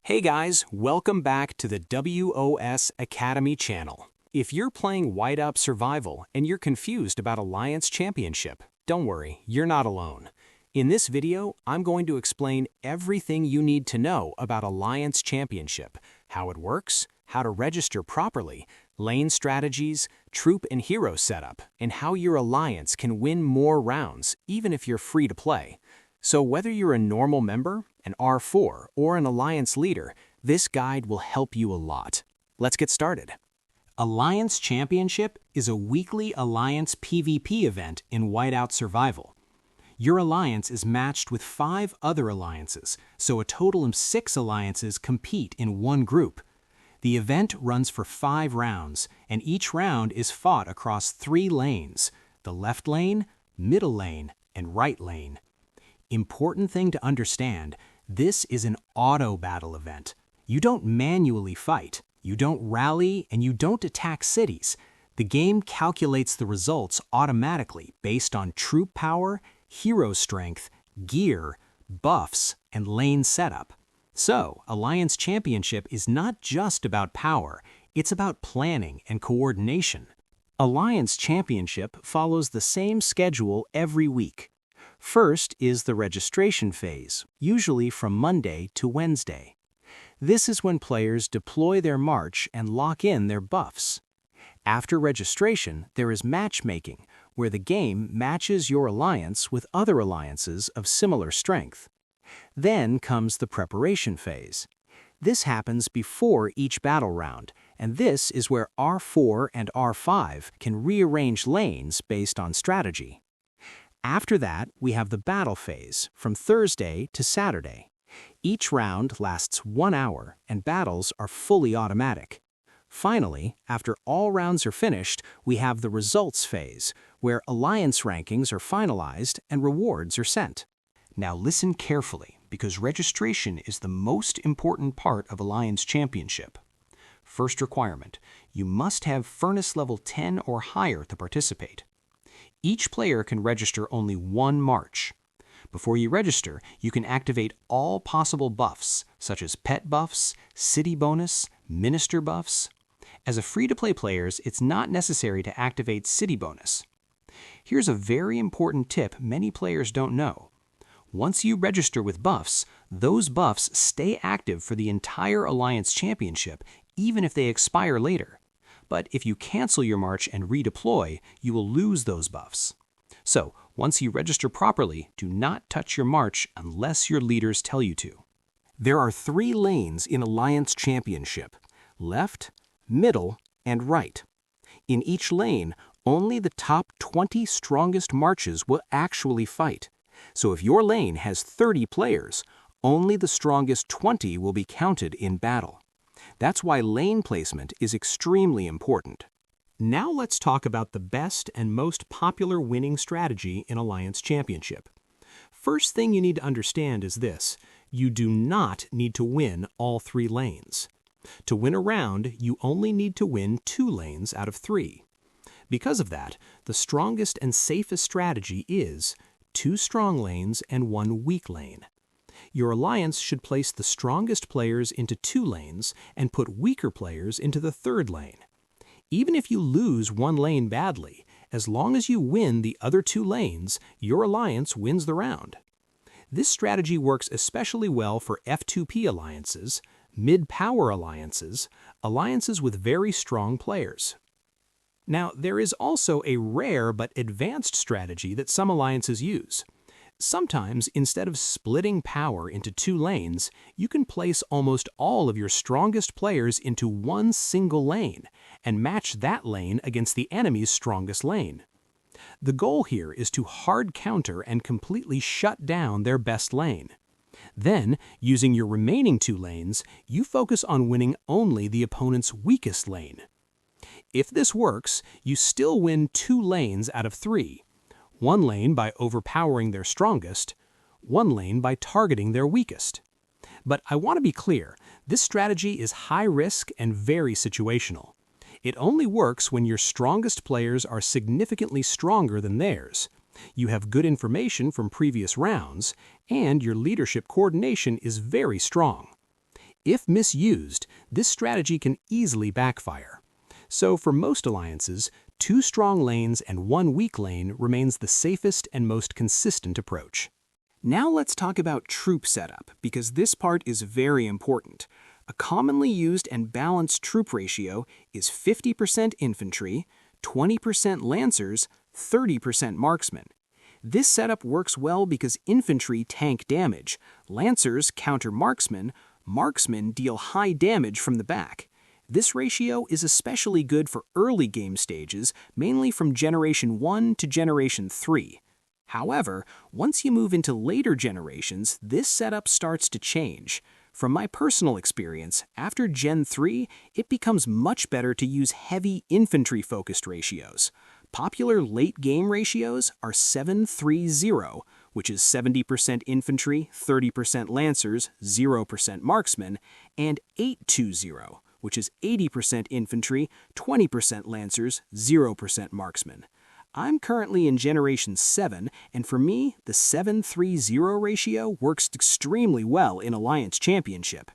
Hey guys, welcome back to the WOS Academy channel. If you're playing Whiteout Survival and you're confused about Alliance Championship, don't worry, you're not alone. In this video, I'm going to explain everything you need to know about Alliance Championship, how it works, how to register properly, lane strategies, troop and hero setup, and how your alliance can win more rounds even if you're free to play. So whether you're a normal member, an R4, or an alliance leader, this guide will help you a lot. Let's get started. Alliance Championship is a weekly alliance PvP event in Whiteout Survival. Your alliance is matched with 5 other alliances, so a total of 6 alliances compete in one group. The event runs for 5 rounds, and each round is fought across 3 lanes: the left lane, middle lane, and right lane. Important thing to understand, this is an auto battle event. You don't manually fight, you don't rally, and you don't attack cities. The game calculates the results automatically based on troop power, hero strength, gear, buffs, and lane setup. So, Alliance Championship is not just about power, it's about planning and coordination. Alliance Championship follows the same schedule every week. First is the registration phase, usually from Monday to Wednesday. This is when players deploy their march and lock in their buffs. After registration, there is matchmaking, where the game matches your alliance with other alliances of similar strength. Then comes the preparation phase. This happens before each battle round, and this is where R4 and R5 can rearrange lanes based on strategy. After that, we have the battle phase, from Thursday to Saturday. Each round lasts 1 hour, and battles are fully automatic. Finally, after all rounds are finished, we have the results phase, where alliance rankings are finalized and rewards are sent. Now listen carefully, because registration is the most important part of Alliance Championship. First requirement, you must have Furnace level 10 or higher to participate. Each player can register only 1 march. Before you register, you can activate all possible buffs, such as pet buffs, city bonus, minister buffs. As a free-to-play player, it's not necessary to activate city bonus. Here's a very important tip many players don't know. Once you register with buffs, those buffs stay active for the entire Alliance Championship, even if they expire later. But if you cancel your march and redeploy, you will lose those buffs. So, once you register properly, do not touch your march unless your leaders tell you to. There are 3 lanes in Alliance Championship: left, middle, and right. In each lane, only the top 20 strongest marches will actually fight. So if your lane has 30 players, only the strongest 20 will be counted in battle. That's why lane placement is extremely important. Now let's talk about the best and most popular winning strategy in Alliance Championship. First thing you need to understand is this: you do not need to win all 3 lanes. To win a round, you only need to win 2 lanes out of 3. Because of that, the strongest and safest strategy is 2 strong lanes and 1 weak lane. Your alliance should place the strongest players into 2 lanes and put weaker players into the 3rd lane. Even if you lose 1 lane badly, as long as you win the other 2 lanes, your alliance wins the round. This strategy works especially well for F2P alliances, mid-power alliances, alliances with very strong players. Now, there is also a rare but advanced strategy that some alliances use. Sometimes, instead of splitting power into 2 lanes, you can place almost all of your strongest players into 1 single lane and match that lane against the enemy's strongest lane. The goal here is to hard counter and completely shut down their best lane. Then, using your remaining 2 lanes, you focus on winning only the opponent's weakest lane. If this works, you still win 2 lanes out of 3. 1 lane by overpowering their strongest, 1 lane by targeting their weakest. But I want to be clear, this strategy is high risk and very situational. It only works when your strongest players are significantly stronger than theirs. You have good information from previous rounds, and your leadership coordination is very strong. If misused, this strategy can easily backfire. So for most alliances, 2 strong lanes and 1 weak lane remains the safest and most consistent approach. Now let's talk about troop setup, because this part is very important. A commonly used and balanced troop ratio is 50% infantry, 20% lancers, 30% marksmen. This setup works well because infantry tank damage, lancers counter marksmen, marksmen deal high damage from the back. This ratio is especially good for early game stages, mainly from Generation 1 to Generation 3. However, once you move into later generations, this setup starts to change. From my personal experience, after Gen 3, it becomes much better to use heavy infantry-focused ratios. Popular late-game ratios are 7-3-0, which is 70% infantry, 30% lancers, 0% marksmen, and 8-2-0, which is 80% infantry, 20% lancers, 0% marksmen. I'm currently in Generation 7, and for me, the 7-3-0 ratio works extremely well in Alliance Championship.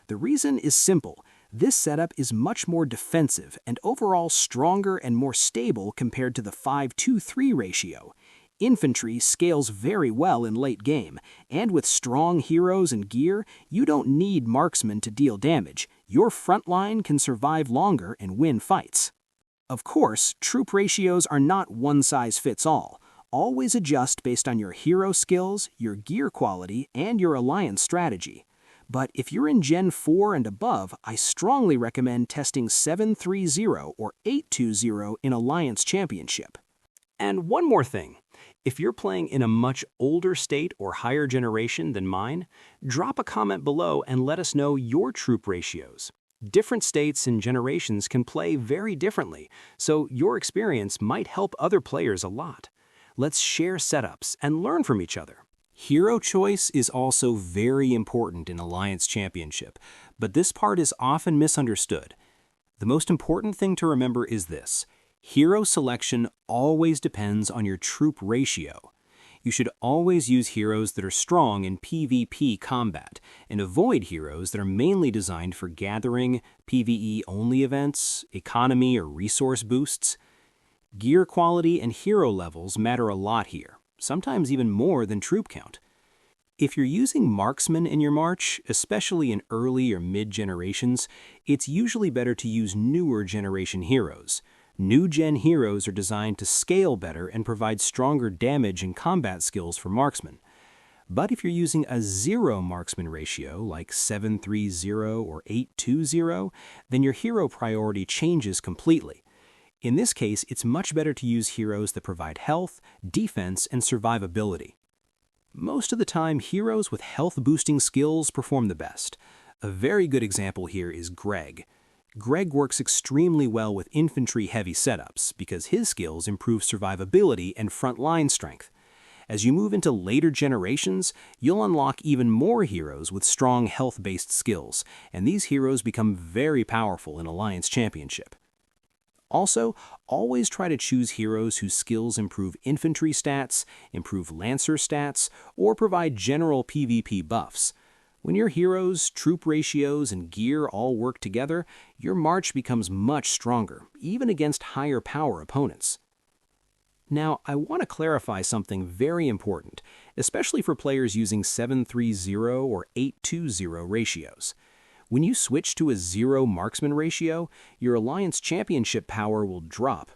The reason is simple. This setup is much more defensive and overall stronger and more stable compared to the 5-2-3 ratio. Infantry scales very well in late game, and with strong heroes and gear, you don't need marksmen to deal damage. Your front line can survive longer and win fights. Of course, troop ratios are not one-size-fits-all. Always adjust based on your hero skills, your gear quality, and your alliance strategy. But if you're in Gen 4 and above, I strongly recommend testing 7-3-0 or 8-2-0 in Alliance Championship. And one more thing. If you're playing in a much older state or higher generation than mine, drop a comment below and let us know your troop ratios. Different states and generations can play very differently, so your experience might help other players a lot. Let's share setups and learn from each other. Hero choice is also very important in Alliance Championship, but this part is often misunderstood. The most important thing to remember is this: hero selection always depends on your troop ratio. You should always use heroes that are strong in PvP combat, and avoid heroes that are mainly designed for gathering, PvE-only events, economy or resource boosts. Gear quality and hero levels matter a lot here, sometimes even more than troop count. If you're using marksmen in your march, especially in early or mid-generations, it's usually better to use newer generation heroes. New-gen heroes are designed to scale better and provide stronger damage and combat skills for marksmen. But if you're using a 0 marksman ratio, like 7-3-0 or 8-2-0, then your hero priority changes completely. In this case, it's much better to use heroes that provide health, defense, and survivability. Most of the time, heroes with health-boosting skills perform the best. A very good example here is Greg. Greg works extremely well with infantry-heavy setups because his skills improve survivability and front-line strength. As you move into later generations, you'll unlock even more heroes with strong health-based skills, and these heroes become very powerful in Alliance Championship. Also, always try to choose heroes whose skills improve infantry stats, improve lancer stats, or provide general PvP buffs. When your heroes, troop ratios, and gear all work together, your march becomes much stronger, even against higher power opponents. Now, I want to clarify something very important, especially for players using 7-3-0 or 8-2-0 ratios. When you switch to a 0 marksman ratio, your Alliance Championship power will drop.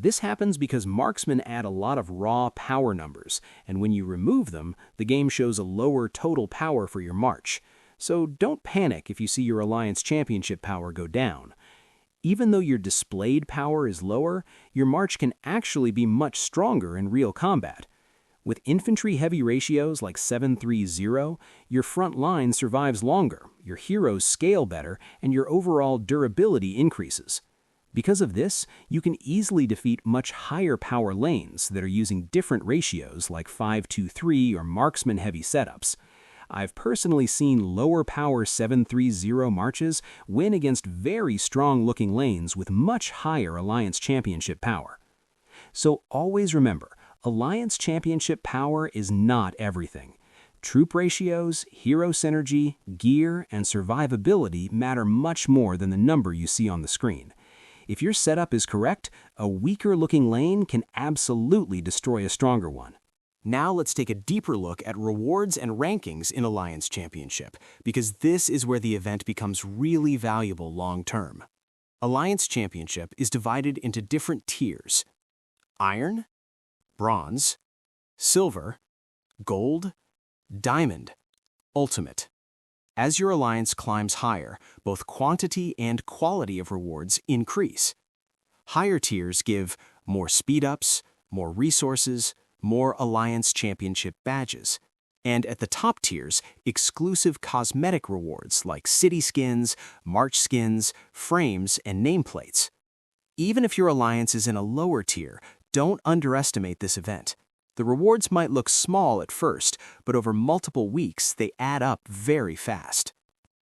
This happens because marksmen add a lot of raw power numbers, and when you remove them, the game shows a lower total power for your march. So don't panic if you see your Alliance Championship power go down. Even though your displayed power is lower, your march can actually be much stronger in real combat. With infantry-heavy ratios like 7-3-0, your front line survives longer, your heroes scale better, and your overall durability increases. Because of this, you can easily defeat much higher power lanes that are using different ratios like 5-2-3 or marksman-heavy setups. I've personally seen lower power 7-3-0 marches win against very strong-looking lanes with much higher Alliance Championship power. So always remember, Alliance Championship power is not everything. Troop ratios, hero synergy, gear, and survivability matter much more than the number you see on the screen. If your setup is correct, a weaker-looking lane can absolutely destroy a stronger one. Now let's take a deeper look at rewards and rankings in Alliance Championship, because this is where the event becomes really valuable long-term. Alliance Championship is divided into different tiers: Iron, Bronze, Silver, Gold, Diamond, Ultimate. As your alliance climbs higher, both quantity and quality of rewards increase. Higher tiers give more speed-ups, more resources, more Alliance Championship badges. And at the top tiers, exclusive cosmetic rewards like city skins, march skins, frames, and nameplates. Even if your alliance is in a lower tier, don't underestimate this event. The rewards might look small at first, but over multiple weeks, they add up very fast.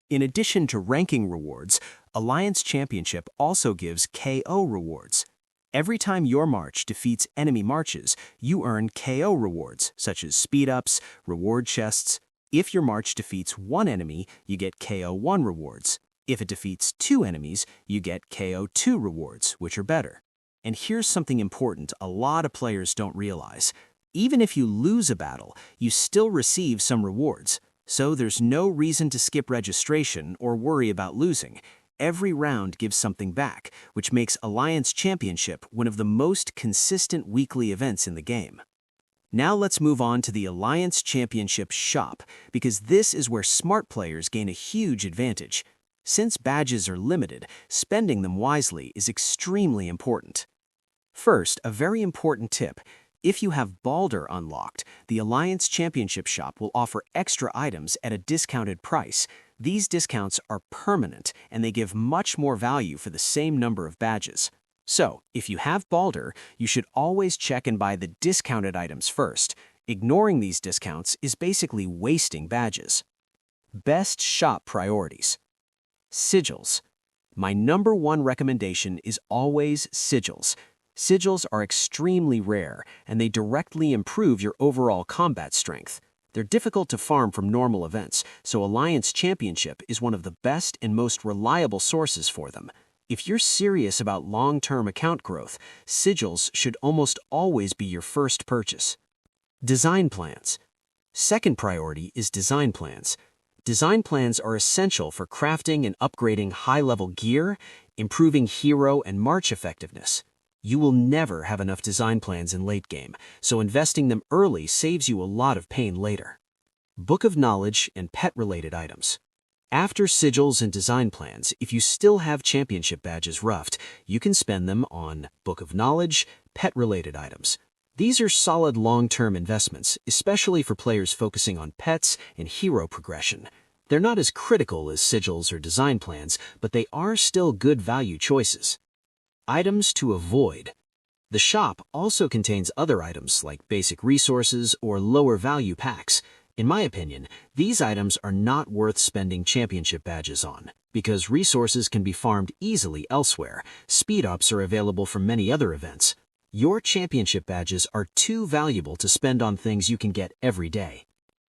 In addition to ranking rewards, Alliance Championship also gives KO rewards. Every time your march defeats enemy marches, you earn KO rewards, such as speed-ups, reward chests. If your march defeats one enemy, you get KO1 rewards. If it defeats two enemies, you get KO2 rewards, which are better. And here's something important a lot of players don't realize. Even if you lose a battle, you still receive some rewards. So there's no reason to skip registration or worry about losing. Every round gives something back, which makes Alliance Championship one of the most consistent weekly events in the game. Now let's move on to the Alliance Championship shop, because this is where smart players gain a huge advantage. Since badges are limited, spending them wisely is extremely important. First, a very important tip. If you have Baldur unlocked, the Alliance Championship shop will offer extra items at a discounted price. These discounts are permanent, and they give much more value for the same number of badges. So, if you have Baldur, you should always check and buy the discounted items first. Ignoring these discounts is basically wasting badges. Best shop priorities. Sigils. My #1 recommendation is always sigils. Sigils are extremely rare, and they directly improve your overall combat strength. They're difficult to farm from normal events, so Alliance Championship is one of the best and most reliable sources for them. If you're serious about long-term account growth, sigils should almost always be your first purchase. Design plans. Second priority is design plans. Design plans are essential for crafting and upgrading high-level gear, improving hero and march effectiveness. You will never have enough design plans in late game, so investing them early saves you a lot of pain later. Book of Knowledge and pet-related items. After sigils and design plans, if you still have championship badges roughed, you can spend them on Book of Knowledge, pet-related items. These are solid long-term investments, especially for players focusing on pets and hero progression. They're not as critical as sigils or design plans, but they are still good value choices. Items to avoid. The shop also contains other items like basic resources or lower value packs. In my opinion, these items are not worth spending championship badges on, because resources can be farmed easily elsewhere. Speed-ups are available from many other events. Your championship badges are too valuable to spend on things you can get every day.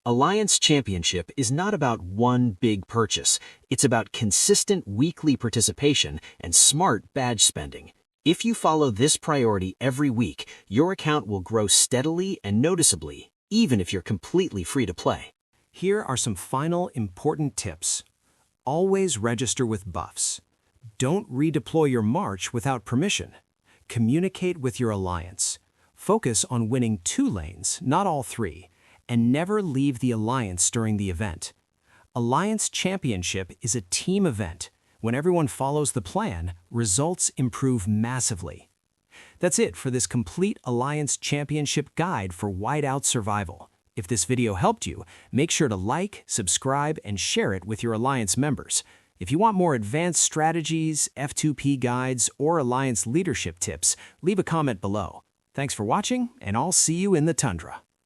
Alliance Championship is not about one big purchase. It's about consistent weekly participation and smart badge spending. If you follow this priority every week, your account will grow steadily and noticeably, even if you're completely free to play. Here are some final important tips. Always register with buffs. Don't redeploy your march without permission. Communicate with your alliance. Focus on winning 2 lanes, not all 3. And never leave the alliance during the event. Alliance Championship is a team event. When everyone follows the plan, results improve massively. That's it for this complete Alliance Championship guide for Whiteout Survival. If this video helped you, make sure to like, subscribe, and share it with your Alliance members. If you want more advanced strategies, F2P guides, or Alliance leadership tips, leave a comment below. Thanks for watching, and I'll see you in the tundra.